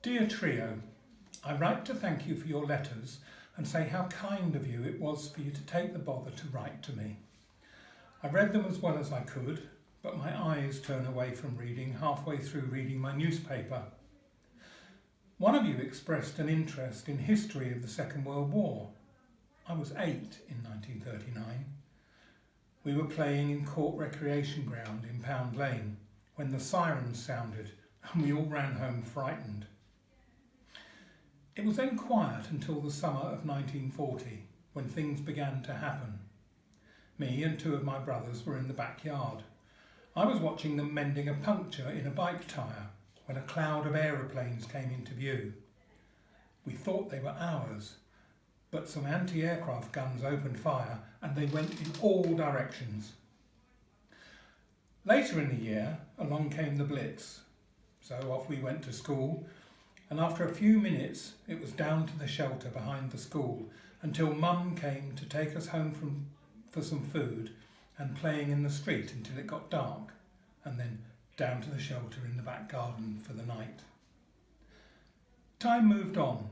Dear Trio, I write to thank you for your letters and say how kind of you it was for you to take the bother to write to me. I read them as well as I could, but my eyes turn away from reading halfway through reading my newspaper. One of you expressed an interest in history of the Second World War. I was 8 in 1939. We were playing in Court Recreation Ground in Pound Lane when the sirens sounded and we all ran home frightened. It was then quiet until the summer of 1940 when things began to happen. Me and 2 of my brothers were in the backyard. I was watching them mending a puncture in a bike tyre when a cloud of aeroplanes came into view. We thought they were ours, but some anti-aircraft guns opened fire and they went in all directions. Later in the year, along came the Blitz. So off we went to school, and after a few minutes it was down to the shelter behind the school until Mum came to take us home for some food and playing in the street until it got dark, and then down to the shelter in the back garden for the night. Time moved on.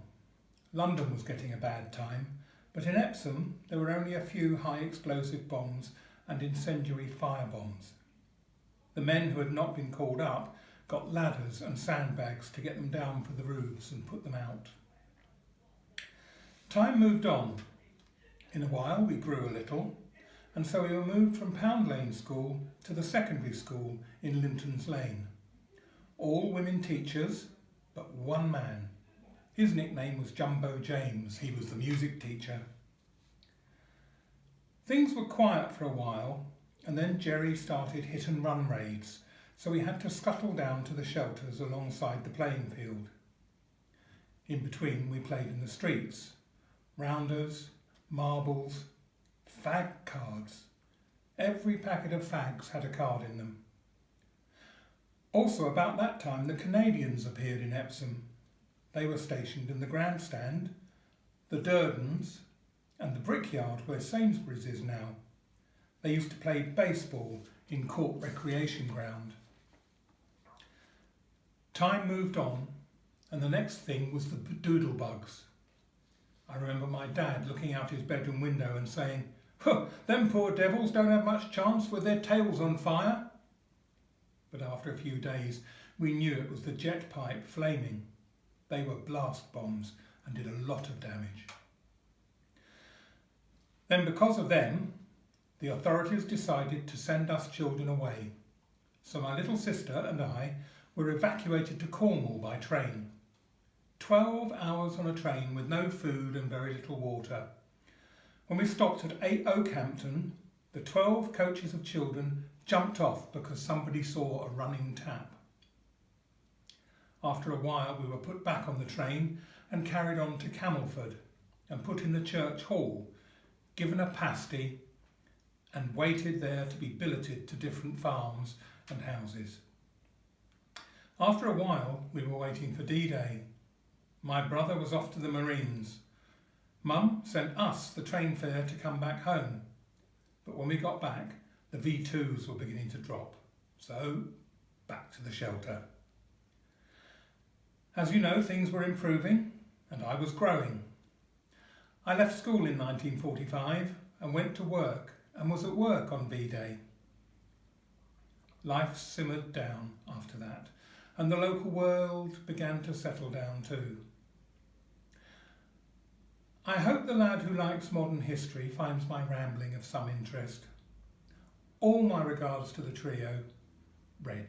London was getting a bad time, but in Epsom there were only a few high explosive bombs and incendiary fire bombs. The men who had not been called up got ladders and sandbags to get them down for the roofs and put them out. Time moved on. In a while we grew a little, and so we were moved from Pound Lane School to the secondary school in Linton's Lane. All women teachers, but one man. His nickname was Jumbo James. He was the music teacher. Things were quiet for a while, and then Jerry started hit and run raids, so we had to scuttle down to the shelters alongside the playing field. In between we played in the streets. Rounders, marbles, fag cards. Every packet of fags had a card in them. Also about that time the Canadians appeared in Epsom. They were stationed in the grandstand, the Durdens and the brickyard where Sainsbury's is now. They used to play baseball in Court Recreation Ground. Time moved on, and the next thing was the doodlebugs. I remember my dad looking out his bedroom window and saying, "Huh, them poor devils don't have much chance with their tails on fire." But after a few days, we knew it was the jet pipe flaming. They were blast bombs and did a lot of damage. Then because of them, the authorities decided to send us children away. So my little sister and I were evacuated to Cornwall by train. 12 hours on a train with no food and very little water. When we stopped at Oakhampton, the 12 coaches of children jumped off because somebody saw a running tap. After a while we were put back on the train and carried on to Camelford and put in the church hall, given a pasty and waited there to be billeted to different farms and houses. After a while we were waiting for D-Day. My brother was off to the Marines. Mum sent us the train fare to come back home. But when we got back, the V2s were beginning to drop. So, back to the shelter. As you know, things were improving and I was growing. I left school in 1945 and went to work and was at work on V-Day. Life simmered down after that and the local world began to settle down too. I hope the lad who likes modern history finds my rambling of some interest. All my regards to the trio, Reg.